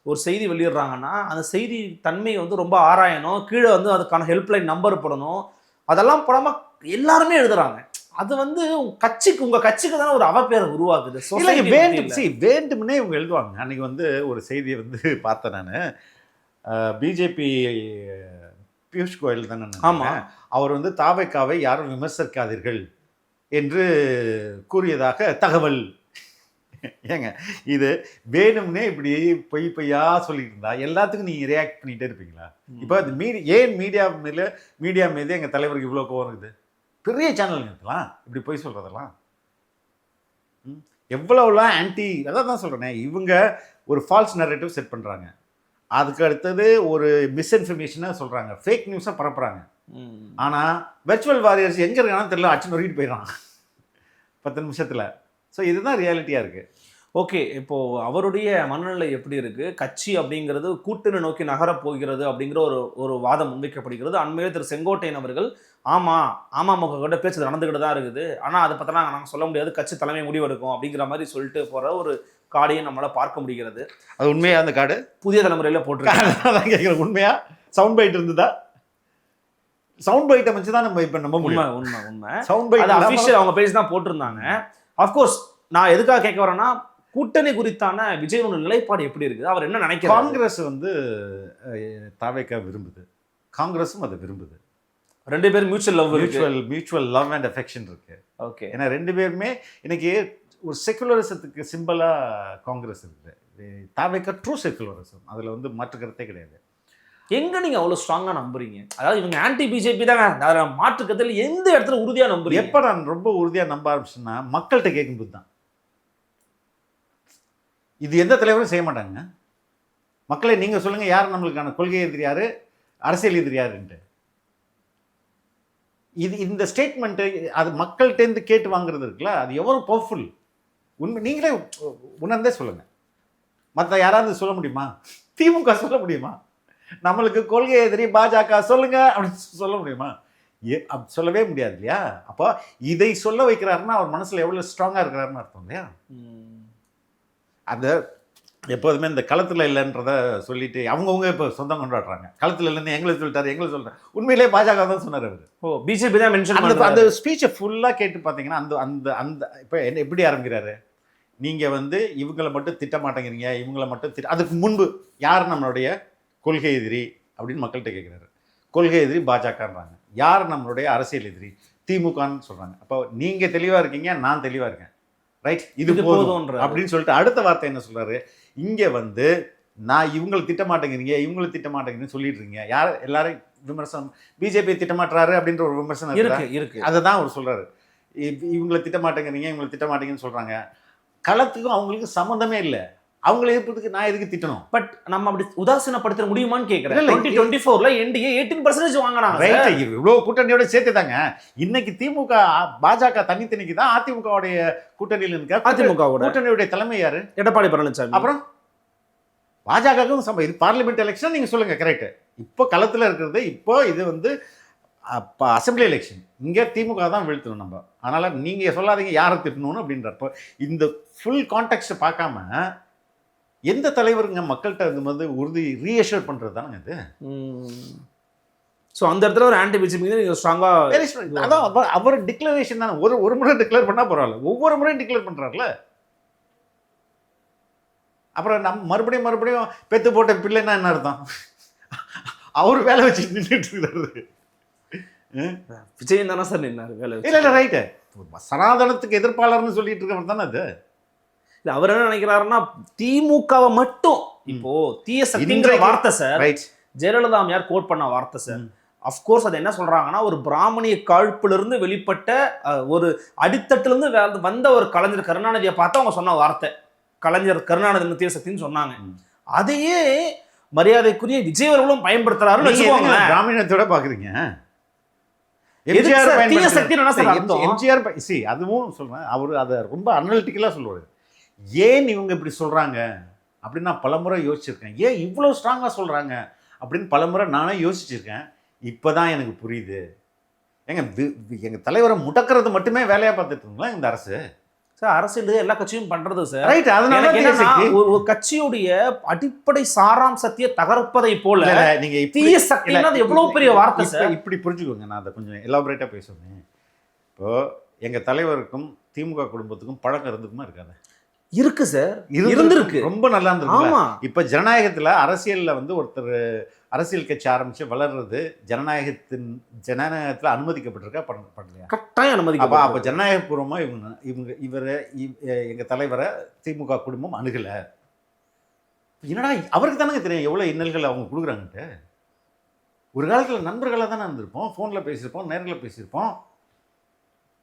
ஒரு செய்தி வெளியிடுறாங்கன்னா அந்த செய்தி தன்மையை வந்து ரொம்ப ஆராயணும், கீழே வந்து அதுக்கான ஹெல்ப்லைன் நம்பர் போடணும். அதெல்லாம் போடாம எல்லாருமே எழுதுறாங்க. அது வந்து உங்க கட்சிக்கு தானே ஒரு அவப்பேரை உருவாக்குது. வேண்டும்னே இவங்க எழுதுவாங்க. அன்னைக்கு வந்து ஒரு செய்தியை வந்து பார்த்தேன் நான். பிஜேபி பியூஷ் கோயல் தானே, ஆமாம், அவர் வந்து தாவேகாவை யாரும் விமர்சிக்காதீர்கள் என்று கூறியதாக தகவல். ஏங்க, இது வேணும்னே இப்படி பொய்யா சொல்லிட்டு இருந்தா எல்லாத்துக்கும் நீங்க ரியாக்ட் பண்ணிட்டே இருப்பீங்களா? இப்போ அது மீடியா மீது எங்க தலைவருக்கு இவ்வளோ கோவம் இருக்குது. பெரிய சேனலுங்க இதெல்லாம் இப்படி பொய் சொல்றதெல்லாம் எவ்வளவுலாம் ஆன்டி. அதான் தான் சொல்றேனே, இவங்க ஒரு ஃபால்ஸ் நரேட்டிவ் செட் பண்றாங்க. அதுக்கு அடுத்தது ஒரு மிஸ்இன்ஃபர்மேஷனாக சொல்றாங்க, ஃபேக் நியூஸாக பரப்புறாங்க. ஆனா வெர்ச்சுவல் வாரியர்ஸ் எங்க இருக்கான்னு தெரியல, அச்சு நொறிட்டு போயிடறான் 10 நிமிஷத்துல. ஸோ இதுதான் ரியாலிட்டியாக இருக்குது. ஓகே, இப்போது அவருடைய மனநிலை எப்படி இருக்குது? கட்சி அப்படிங்கிறது கூட்டணி நோக்கி நகரப் போகிறது அப்படிங்கிற ஒரு வாதம் முன்வைக்கப்படுகிறது. அண்மையில் திரு செங்கோட்டையன் அவர்கள் அமமுக கிட்ட பேச்சு நடந்துக்கிட்டு தான் இருக்குது, ஆனால் அதை பற்றினா நாங்கள் சொல்ல முடியாது, கட்சி தலைமை முடிவெடுக்கும் அப்படிங்கிற மாதிரி சொல்லிட்டு போகிற ஒரு கார்டையும் நம்மளால் பார்க்க முடிகிறது. அது உண்மையா அந்த கார்டு புதிய தலைமுறையில் போட்டிருக்காங்க. கேட்குறேன், உண்மையா சவுண்ட் பைட் இருந்ததா? சவுண்ட் பைட்டை வச்சு தான் நம்ம இப்போ நம்ப முடியும். உண்மை சவுண்ட் பைட் அது அஃபிஷியல் அவங்க பேஜ் தான் போட்டிருந்தாங்க. அஃப்கோர்ஸ் நான் எதுக்காக கேட்க வரேன்னா, கூட்டணி குறித்தான விஜயோட நிலைப்பாடு எப்படி இருக்குது, அவர் என்ன நினைக்கிறார்? காங்கிரஸ் வந்து தாவேக்கா விரும்புது, காங்கிரஸும் அதை விரும்புது. ரெண்டு பேரும் மியூச்சுவல் லவ் அண்ட் அஃபெக்ஷன் இருக்கு. ஓகே, ஏன்னா ரெண்டு பேருமே இன்னைக்கு ஒரு செக்குலரிசத்துக்கு சிம்பிளா காங்கிரஸ் இருக்குது, தாவேக்கா ட்ரூ செக்குலரிசம், அதுல வந்து மாற்று கருத்தே கிடையாது. எங்க நீங்க அவ்வளவு ஸ்ட்ராங்கா நம்புறீங்க? அதாவது இவங்க ஆன்டி பிஜேபி தாங்க, மாற்று கருத்துல எந்த இடத்துல உறுதியா நம்புறீங்க? எப்ப நான் ரொம்ப உறுதியா நம்ப ஆரம்பிச்சேன்னா மக்கள்கிட்ட கேட்கும்போது தான். இது எந்த தலைவரும் செய்ய மாட்டாங்க. மக்களை நீங்க சொல்லுங்க, யார் நம்மளுக்கான கொள்கை எதிரி யாரு, அரசியல் எதிரி யாருன்ட்டு. இந்த ஸ்டேட்மெண்ட் அது மக்கள்கிட்டேருந்து கேட்டு வாங்குறது இருக்குல்ல, அது எவ்வளவு பவர்ஃபுல். உண்மை நீங்களே உணர்ந்தே சொல்லுங்க. மற்ற யாராவது சொல்ல முடியுமா? திமுக சொல்ல முடியுமா? நம்மளுக்கு கொள்கை எதிரி பாஜக சொல்லுங்க அப்படின்னு சொல்ல முடியுமா? சொல்லவே முடியாது இல்லையா? அப்போ இதை சொல்ல வைக்கிறாருன்னா அவர் மனசுல எவ்வளவு ஸ்ட்ராங்கா இருக்கிறாருன்னு அர்த்தம் இல்லையா? அந்த எப்போதுமே இந்த களத்தில் இல்லைன்றத சொல்லிட்டு அவங்கவுங்க இப்போ சொந்தம் கொண்டாடுறாங்க. களத்தில் இல்லைன்னு எங்களை சொல்லிட்டாரு. உண்மையிலே பாஜக தான் சொன்னார் அவர். பிஜேபி தான் மென்ஷன் அந்த அந்த ஸ்பீச்சை ஃபுல்லாக கேட்டு பார்த்தீங்கன்னா அந்த அந்த அந்த இப்போ என்ன எப்படி ஆரம்பிக்கிறாரு, நீங்கள் வந்து இவங்களை மட்டும் திட்ட மாட்டேங்கிறீங்க, இவங்களை மட்டும் அதுக்கு முன்பு யார் நம்மளுடைய கொள்கை எதிரி அப்படின்னு மக்கள்கிட்ட கேட்குறாரு. கொள்கை எதிரி பாஜகன்றாங்க. யார் நம்மளுடைய அரசியல் எதிரி? திமுகன்னு சொல்கிறாங்க. அப்போ நீங்கள் தெளிவாக இருக்கீங்க, நான் தெளிவாக இருக்கேன், ரைட், இது போதும் அப்படின்னு சொல்லிட்டு அடுத்த வார்த்தை என்ன சொல்றாரு, இங்க வந்து நான் இவங்களை திட்ட மாட்டேங்கிறீங்க, இவங்களை திட்ட மாட்டேங்கிறீங்கன்னு சொல்லிட்டு இருக்கீங்க. யார் எல்லாரும் விமர்சனம், பிஜேபி திட்டமாட்டுறாரு அப்படின்ற ஒரு விமர்சனம் இருக்கு. அதை தான் அவர் சொல்றாரு. இவங்களை திட்ட மாட்டேங்கிறீங்க, இவங்களை திட்ட மாட்டேங்கன்னு சொல்றாங்க. களத்துக்கும் அவங்களுக்கு சம்மந்தமே இல்லை. அவங்களை எதிர்ப்பதுக்கு நான் எதுக்கு திட்டணும்? பட் நம்ம அப்படி உதாசீனப்படுத்த முடியுமான்னு கேட்கிறேன். 2024ல என்டிஏ 18% வாங்கினாங்க. ரைட், இவ்வளவு கூட்டணியோட சேர்த்து தாங்க. இன்னைக்கு திமுக பாஜக தனித்தனிக்கு தான் அதிமுகவுடைய கூட்டணியில் இருக்க. அதிமுக கூட்டணியுடைய தலைமை யாரு? எடப்பாடி பழனிசாமி. அப்புறம் பாஜகவுக்கும் இது பார்லிமெண்ட் எலெக்ஷன் நீங்க சொல்லுங்க, கரெக்ட். இப்போ களத்துல இருக்கிறது, இப்போ இது வந்து அசம்பிளி எலெக்ஷன். இங்க திமுக தான் வீழ்த்தணும் நம்ம. அதனால நீங்க சொல்லாதீங்க யாரை திட்டணும்னு அப்படின்றப்போ இந்த ஃபுல் கான்டெக்ட் பார்க்காம எந்த தலைவருங்க மக்கள்கிட்ட வந்து உறுதி ரீஅஷூர் பண்றது தானே இது. ஸோ அந்த இடத்துல ஒரு ஆன்டி பிஜேபி நீங்க ஸ்ட்ராங்கா, அதான் அவர் டிக்ளரேஷன் தானே. ஒரு முறை டிக்ளேர் பண்ணா பரவாயில்ல, ஒவ்வொரு முறையும் டிக்ளேர் பண்றாருல. அப்புறம் மறுபடியும் பெத்து போட்ட பிள்ளைன்னா என்ன அர்த்தம்? அவர் வேலை வச்சு நின்றுட்டு இருக்காரு. விஜயன் தானே சார் நின்னாரு வேலை? இல்ல ரைட்டு, சனாதனத்துக்கு எதிர்ப்பாளர்னு சொல்லிட்டு இருக்கவர் தானே அது. இல்ல அவர் என்ன நினைக்கிறாருன்னா திமுகவை மட்டும் இப்போ தீய சக்திங்கிற வார்த்தை சார், ஜெயலலிதா அம்மையார் கோட் பண்ண வார்த்தை சார். அஃப்கோர்ஸ் அது என்ன சொல்றாங்கன்னா, ஒரு பிராமணிய காழ்ப்புல இருந்து வெளிப்பட்ட ஒரு அடித்தட்டுல இருந்து வந்த ஒரு கலைஞர் கருணாநிதியை பார்த்து அவங்க சொன்ன வார்த்தை, கலைஞர் கருணாநிதி தீய சக்தின்னு சொன்னாங்க. அதையே மரியாதைக்குரிய விஜய் அவர்களும் பயன்படுத்துறாருன்னு வச்சுக்கோங்க. பிராமணியத்தோட பாக்குறீங்க. எம்ஜிஆர் அதுவும் சொல்றேன், அவரு அதை ரொம்ப அனலிட்டிக்கலா சொல்லுவாரு. ஏன் இவங்க இப்படி சொல்றாங்க அப்படின்னு நான் பலமுறை யோசிச்சிருக்கேன். ஏன் இவ்வளவு ஸ்ட்ராங்கா சொல்றாங்க அப்படின்னு பலமுறை நானே யோசிச்சிருக்கேன். இப்பதான் எனக்கு புரியுது. எங்க தலைவரை முடக்கிறது மட்டுமே வேலையா பார்த்துட்டு இருந்தோம் இந்த அரசு. சார் அரசியல் எல்லா கட்சியும் பண்றது சார். ரைட், அதனால ஒரு கட்சியுடைய அடிப்படை சாராம்சத்தையே தகர்ப்பதை போல நீங்க தீய சக்தி எவ்வளவு பெரிய வார்த்தை சார். இப்படி புரிஞ்சுக்கோங்க, நான் அதை கொஞ்சம் எலாபரேட்டா பேசுவேன். இப்போ எங்க தலைவருக்கும் திமுக குடும்பத்துக்கும் பழக்கம் இருந்துக்குமா இருக்காது? இருக்கு சார், இருந்திருக்கு, ரொம்ப நல்லா இருந்திருக்கு. இப்ப ஜனநாயகத்துல அரசியல்ல வந்து ஒருத்தர் அரசியல் கட்சி ஆரம்பிச்சு வளர்றது ஜனநாயகத்துல அனுமதிக்கப்பட்டிருக்கா பண்ணலையா? கட்டாயம் அனுமதி. அப்ப ஜனநாயக பூர்வமா இவரை எங்க தலைவரை திமுக குடும்பம் அணுகல. என்னடா அவருக்கு தானே தெரியும் எவ்வளவு இன்னல்கள் அவங்க கொடுக்குறாங்கன்ட்டு. ஒரு காலத்துல நண்பர்களா தானே இருந்திருப்போம், போன்ல பேசியிருப்போம், நேரில் பேசியிருப்போம்,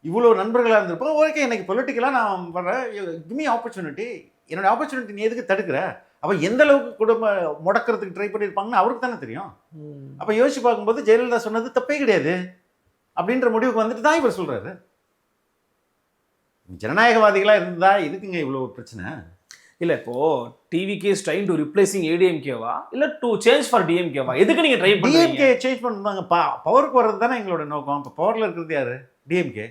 இவ்வளோ நண்பர்களாக இருந்திருப்போம். ஓகே, எனக்கு பொலிட்டிக்கலாக நான் வர்றேன், கிவ் மீ ஆப்பர்ச்சுனிட்டி, என்னோட ஆப்பர்ச்சுனிட்டி நீ எதுக்கு தடுக்கிற? அப்போ எந்த அளவுக்கு குடும்பம் முடக்கிறதுக்கு ட்ரை பண்ணியிருப்பாங்கன்னு அவருக்கு தானே தெரியும். அப்போ யோசிச்சு பார்க்கும்போது ஜெயலலிதா சொன்னது தப்பே கிடையாது அப்படின்ற முடிவுக்கு வந்துட்டு தான் இவர் சொல்றாரு. ஜனநாயகவாதிகளாக இருந்தா எதுக்குங்க இவ்வளோ பிரச்சனை? இல்ல இப்போ TVK is trying to replacing ஏடிஎம்கேவா இல்ல டு சேஞ்ச் ஃபார் டிஎம்கேவா? எதுக்கு நீங்க ட்ரை பண்றீங்க? டிஎம்கே சேஞ்ச் பண்ணுவாங்க. பவருக்கு வர்றது தானே எங்களோட நோக்கம். இப்போ பவரில் இருக்கிறது யாரு? டிஎம்கே.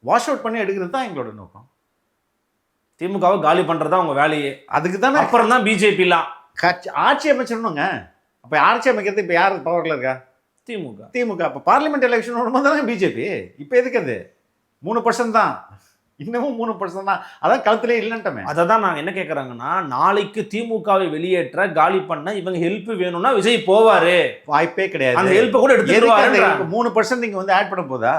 வாஷ் அவுட் பண்ணி எடுக்கிறது தான் எங்களோட நோக்கம். திமுகவை காலி பண்றதா உங்க வேலையே. அதுக்கு தானே அப்புறம் தான் பிஜேபிலாம் ஆட்சி அமைச்சிடணுங்க. அப்போ ஆட்சி அமைக்கிறது இப்போ யார் பவரில் இருக்கா? திமுக. அப்போ பார்லிமெண்ட் எலெக்ஷன் வரும்போது தானே பிஜேபி. இப்போ எதுக்கு அது? 3% தான், இன்னமும் 3% தான். அதான் களத்திலே இல்லைன்ட்டமே. அதை தான் நான் என்ன கேட்குறாங்கன்னா, நாளைக்கு திமுகவை வெளியேற்ற காலி பண்ண இவங்க ஹெல்ப் வேணும்னா விஜய் போவாரு. வாய்ப்பே கிடையாது. அந்த ஹெல்ப் கூட எடுத்துருவாரு. 3% நீங்க வந்து ஆட் பண்ண போதா?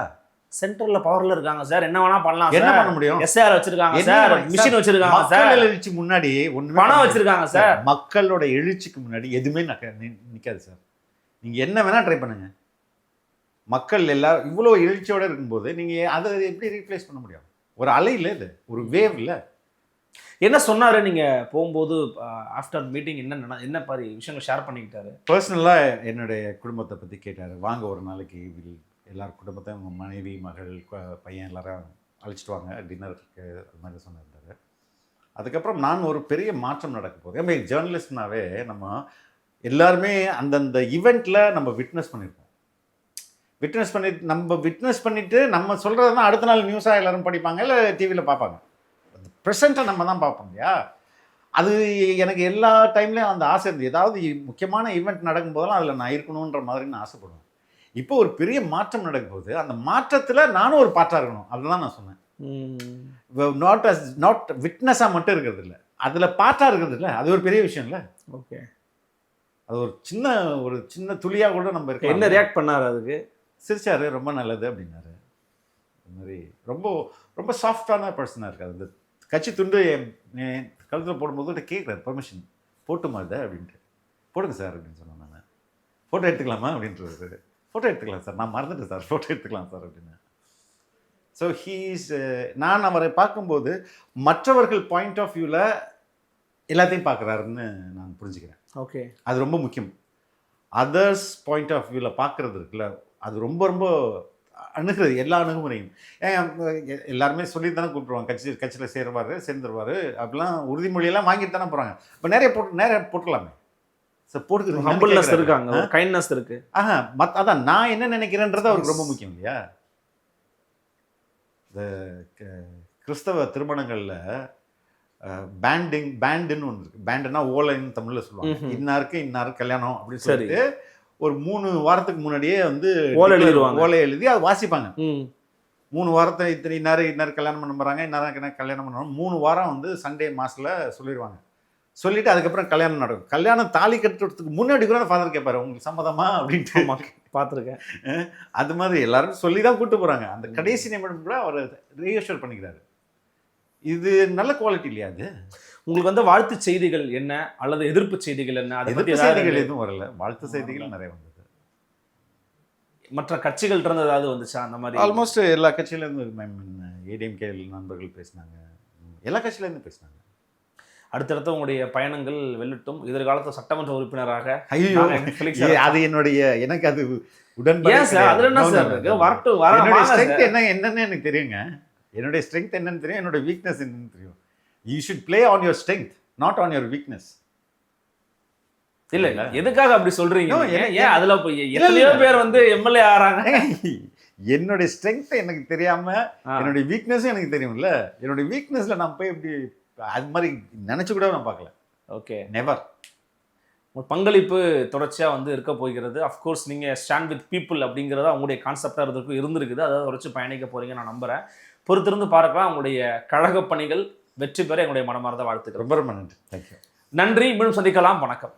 சென்ட்ரல்ல பவர்ல இருக்காங்க சார், என்ன வேணா பண்ணலாம். என்ன பண்ண முடியும்? எஸ்ஆர் வச்சிருக்காங்க சார், மிஷின் வச்சிருக்காங்க சார், மக்கள் எழுச்சி முன்னாடி பணம் வச்சிருக்காங்க சார். மக்களோட எழுச்சிக்கு முன்னாடி எதுவுமே நிக்காது சார். நீங்க என்ன வேணா ட்ரை பண்ணுங்க. மக்கள் எல்லாரும் இவ்வளோ எழுச்சியோட இருக்கும்போது நீங்க அதை எப்படி ரீப்ளேஸ் பண்ண முடியும்? ஒரு அலை இல்லை, இது ஒரு வேவ் இல்லை. என்ன சொன்னாரு நீங்க போகும்போது? ஆஃப்டர் மீட்டிங் என்ன மாதிரி விஷயங்கள் ஷேர் பண்ணிக்கிட்டாரு? பர்சனலாக என்னுடைய குடும்பத்தை பற்றி கேட்டார். வாங்க ஒரு நாளைக்கு எல்லார் குடும்பத்தையும் உங்கள் மனைவி, மகள், பையன் எல்லாரும் அழைச்சிட்டு வாங்க டின்னருக்கு, அது மாதிரி சொன்னார். அதுக்கப்புறம் நான் ஒரு பெரிய மாற்றம் நடக்க போகுது. நம்ம ஜேர்னலிஸ்ட்னாவே நம்ம எல்லாருமே அந்தந்த ஈவெண்ட்டில் நம்ம விட்னஸ் பண்ணியிருப்போம். விட்னஸ் பண்ணிவிட்டு நம்ம சொல்கிறது தான் அடுத்த நாள் நியூஸாக எல்லோரும் படிப்பாங்க, இல்லை டிவியில் பார்ப்பாங்க. ப்ரெசண்ட்டை நம்ம தான் பார்ப்போம் இல்லையா? அது எனக்கு எல்லா டைம்லேயும் அந்த ஆசை இருந்தது. ஏதாவது முக்கியமான ஈவெண்ட் நடக்கும்போதெல்லாம் அதில் நான் இருக்கணுன்ற மாதிரி நான் ஆசைப்படுவேன். இப்போ ஒரு பெரிய மாற்றம் நடக்கும்போது அந்த மாற்றத்தில் நானும் ஒரு பாட்டாக இருக்கணும். அதுதான் நான் சொன்னேன். நாட் விட்னஸாக மட்டும் இருக்கிறது இல்லை, அதில் பாட்டாக இருக்கிறது இல்லை. அது ஒரு பெரிய விஷயம் இல்லை. ஓகே, அது ஒரு சின்ன துளியாக கூட நம்ம இருக்க. என்ன ரியாக்ட் பண்ணார்? அதுக்கு சிரிச்சாரு, ரொம்ப நல்லது அப்படின்னாரு. இந்த மாதிரி ரொம்ப ரொம்ப சாஃப்டான பர்சனாக இருக்காது. அந்த கட்சி துண்டு கழுத்தில் போடும்போது கேட்குறாரு, பர்மிஷன் போட்டுமா இதை அப்படின்ட்டு. போடுங்க சார் அப்படின்னு சொன்னேன். நான் ஃபோட்டோ எடுத்துக்கலாமா அப்படின்றது. ஃபோட்டோ எடுத்துக்கலாம் சார், நான் மறந்துட்டேன் சார், ஃபோட்டோ எடுத்துக்கலாம் சார் அப்படின்னு. ஸோ நான் அவரை பார்க்கும்போது மற்றவர்கள் பாயிண்ட் ஆஃப் வியூவில் எல்லாத்தையும் பார்க்குறாருன்னு நான் புரிஞ்சுக்கிறேன். ஓகே, அது ரொம்ப முக்கியம். அதர்ஸ் பாயிண்ட் ஆஃப் வியூவில் பார்க்குறது இருக்குல்ல, அது ரொம்ப ரொம்ப அணுகிறது, எல்லா அணுகுமுறையும். எல்லாருமே சொல்லி தானே கூப்பிடுவாங்க, கட்சியில் சேர்ந்துருவார் அப்படிலாம் உறுதிமொழியெல்லாம் வாங்கிட்டு தானே போகிறாங்க. இப்போ நிறைய போட்டுக்கலாமே சார், போட்டு ஹம்பிள்னஸ் இருக்காங்க, கைண்ட்னஸ் இருக்கு. அதான் நான் என்ன நினைக்கிறேன்றது அவருக்கு ரொம்ப முக்கியம் இல்லையா? இந்த கிறிஸ்தவ திருமணங்களில் பேண்டுன்னு ஒன்று இருக்குது. பேண்டுன்னா ஓலைன்னு தமிழில் சொல்லுவாங்க. இன்னாருக்கு கல்யாணம் அப்படின்னு சொல்லிட்டு ஒரு 3 வாரத்துக்கு முன்னாடியே வந்து ஓலை எழுதி அதை வாசிப்பாங்க. 3 வாரத்தை இன்னார் கல்யாணம் பண்ண போகிறாங்க, இன்னார் கல்யாணம் பண்ணுவாங்க. 3 வாரம் வந்து சண்டே மாஸில் சொல்லிடுவாங்க. சொல்லிவிட்டு அதுக்கப்புறம் கல்யாணம் நடக்கும். கல்யாணம் தாலி கட்டுறதுக்கு முன்னாடி கூட ஃபாதர் கேட்பாரு, உங்களுக்கு சம்மதமா அப்படின்ட்டு. பார்த்துருக்கேன். அது மாதிரி எல்லாரும் சொல்லி தான் கூப்பிட்டு போகிறாங்க. அந்த கடைசி நிமிடம் கூட அவர் ரீஅஷ்யூர் பண்ணிக்கிறாரு. இது நல்ல குவாலிட்டி இல்லையா? அது உங்களுக்கு வந்து வாழ்த்து செய்திகள் என்ன அல்லது எதிர்ப்பு செய்திகள் என்ன? எதிர்ப்பு செய்திகள் எதுவும் வரல, வாழ்த்து செய்திகள் நிறைய வந்தது. மற்ற கட்சிகள் இருந்து ஏதாவது வந்துச்சா அந்த மாதிரி? ஆல்மோஸ்ட் எல்லா கட்சியிலேருந்து ஏடிஎம்கே நண்பர்கள் பேசினாங்க, எல்லா கட்சியிலேருந்து பேசினாங்க. அடுத்தடுத்த உங்களுடைய பயணங்கள் வெல்லட்டும். எதிர்காலத்தில் சட்டமன்ற உறுப்பினராக. ஐயோ, அது எனக்கு அது உடன்பாடு. என்னன்னு எனக்கு தெரியுங்க. என்னுடைய ஸ்ட்ரென்த் என்னன்னு தெரியும், என்னோட வீக்னஸ் என்னன்னு தெரியும். You should play on your strength, not on your weakness. இல்ல, எதுக்காக அப்படி சொல்றீங்க? ஏன் அதுல போய் எத்தனையோ பேர் வந்து எம்எல்ஏ ஆறாங்க. என்னுடைய ஸ்ட்ரென்த் எனக்கு தெரியாம என்னுடைய வீக்னஸும் எனக்கு தெரியும்ல. என்னுடைய வீக்னஸ்ல நான் போய் எப்படி அது மாதிரி நினைச்சு கூட நான் பார்க்கல. Okay, never. உங்கள் பங்களிப்பு தொடர்ச்சியாக வந்து இருக்க போகிறது. அஃப்கோர்ஸ் நீங்கள் ஸ்டாண்ட் வித் பீப்புள் அப்படிங்கிறத அவங்களுடைய கான்செப்டாக இருந்திருக்குது. அதை தொடர்ச்சி பயணிக்க போகிறீங்க நான் நம்புகிறேன். பொறுத்திருந்து பார்க்கலாம். உங்களுடைய கழக பணிகள் வெற்றி பெற எங்களுடைய மனமார்ந்த வாழ்த்துக்கள். ரொம்ப ரொம்ப நன்றி. தேங்க்யூ. நன்றி. மீண்டும் சந்திக்கலாம். வணக்கம்.